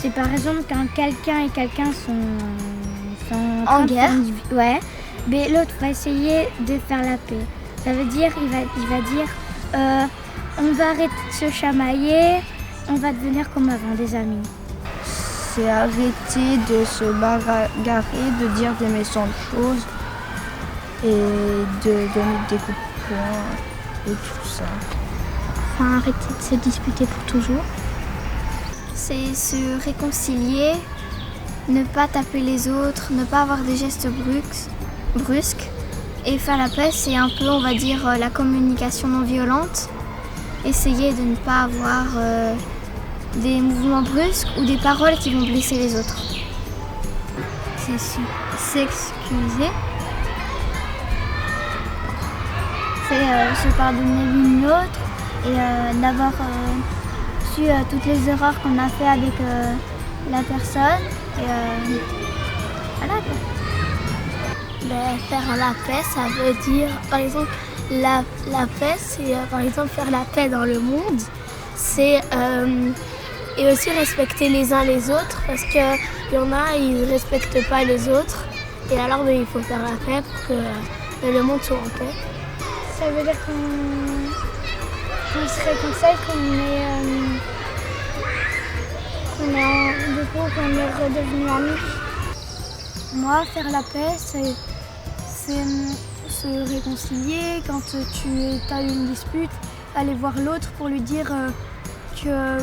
c'est par exemple quand quelqu'un et quelqu'un sont En guerre. Ouais, mais l'autre va essayer de faire la paix. Ça veut dire, il va dire, on va arrêter de se chamailler, on va devenir comme avant, des amis. C'est arrêter de se bagarrer, de dire des méchantes choses et de donner des coups de poing et tout ça. Enfin, arrêter de se disputer pour toujours. C'est se réconcilier, ne pas taper les autres, ne pas avoir des gestes brusques. Et faire la paix, c'est un peu, on va dire, la communication non violente. Essayer de ne pas avoir des mouvements brusques ou des paroles qui vont blesser les autres. C'est s'excuser. C'est se pardonner l'une l'autre et d'avoir su toutes les erreurs qu'on a fait avec la personne. Et voilà quoi. Faire la paix, ça veut dire, par exemple, la paix, c'est par exemple faire la paix dans le monde. C'est et aussi respecter les uns les autres, parce qu'il y en a, ils ne respectent pas les autres. Et alors, il faut faire la paix pour que le monde soit en paix. Ça veut dire qu'on se réconcilie, qu'on est redevenu amis. Moi, faire la paix, c'est se réconcilier. Quand tu as une dispute, aller voir l'autre pour lui dire que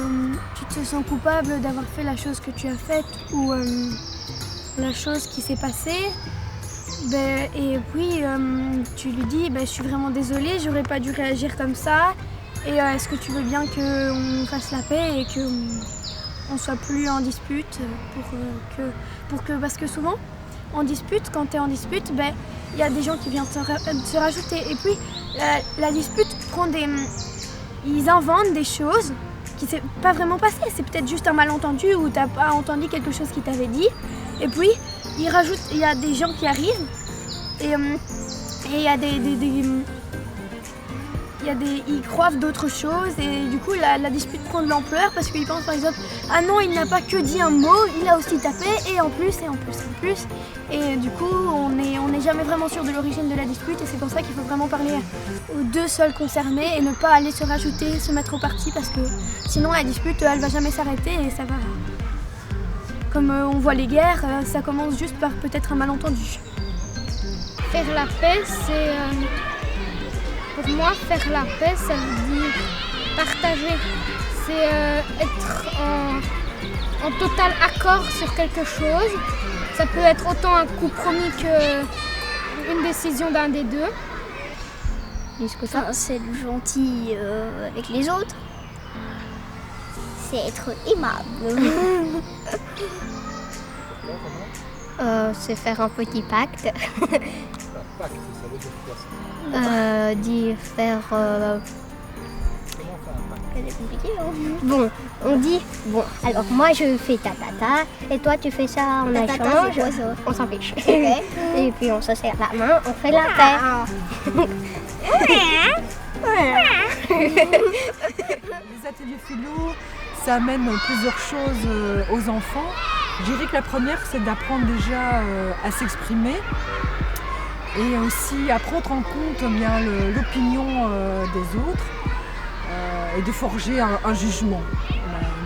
tu te sens coupable d'avoir fait la chose que tu as faite ou la chose qui s'est passée. Et puis tu lui dis je suis vraiment désolée, j'aurais pas dû réagir comme ça. Et est-ce que tu veux bien qu'on fasse la paix et qu'on soit plus en dispute parce que souvent en dispute, quand tu es en dispute, il y a des gens qui viennent se rajouter. Et puis la dispute ils inventent des choses qui s'est pas vraiment passé. C'est peut-être juste un malentendu ou t'as pas entendu quelque chose qu'ils t'avaient dit. Et puis ils rajoutent, il y a des gens qui arrivent et il y a ils croient d'autres choses et du coup la dispute prend de l'ampleur parce qu'ils pensent par exemple ah non, il n'a pas que dit un mot, il a aussi tapé et en plus. Et du coup on n'est jamais vraiment sûr de l'origine de la dispute et c'est pour ça qu'il faut vraiment parler aux deux seuls concernés et ne pas aller se rajouter, se mettre au parti parce que sinon la dispute elle va jamais s'arrêter et ça va. Comme on voit les guerres, ça commence juste par peut-être un malentendu. Faire la paix, c'est... pour moi, faire la paix, ça veut dire partager. C'est être en total accord sur quelque chose. Ça peut être autant un compromis qu'une décision d'un des deux. C'est être gentil avec les autres. C'est être aimable. C'est faire un petit pacte. Pacte, ça veut dire quoi ça? Dire faire... Comment faire un pacte? C'est compliqué, hein? Bon, on dit, bon, alors moi je fais ta et toi tu fais ça en Ta-ta-ta, échange, c'est quoi, ça? on s'en fiche. Ok. Et puis on se serre la main, on fait la paix. Les ateliers philo, ça amène plusieurs choses aux enfants. Je dirais que la première, c'est d'apprendre déjà à s'exprimer et aussi à prendre en compte bien l'opinion des autres et de forger un jugement.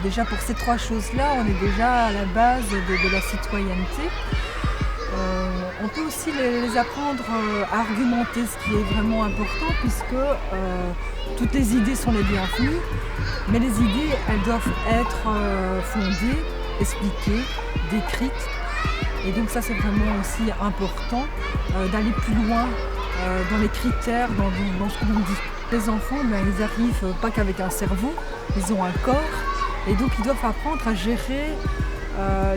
Déjà pour ces trois choses-là, on est déjà à la base de la citoyenneté. On peut aussi les apprendre à argumenter, ce qui est vraiment important puisque toutes les idées sont les bienvenues, mais les idées, elles doivent être fondées, expliquées, décrites. Et donc ça, c'est vraiment aussi important d'aller plus loin dans les critères, dans ce que l'on dit. Les enfants, ils arrivent pas qu'avec un cerveau, ils ont un corps et donc ils doivent apprendre à gérer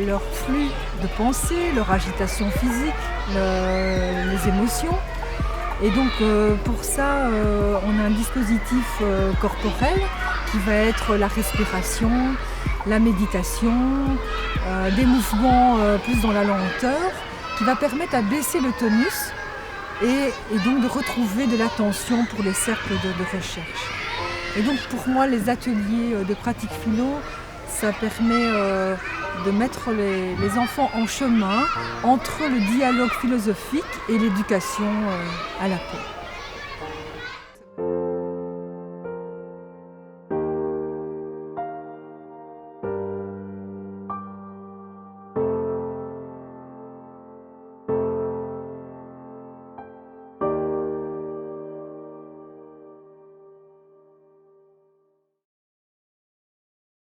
leur flux de pensée, leur agitation physique, les émotions. Et donc pour ça, on a un dispositif corporel qui va être la respiration, la méditation, des mouvements plus dans la lenteur, qui va permettre à baisser le tonus et donc de retrouver de l'attention pour les cercles de recherche. Et donc pour moi, les ateliers de pratique philo, ça permet de mettre les enfants en chemin entre le dialogue philosophique et l'éducation à la paix.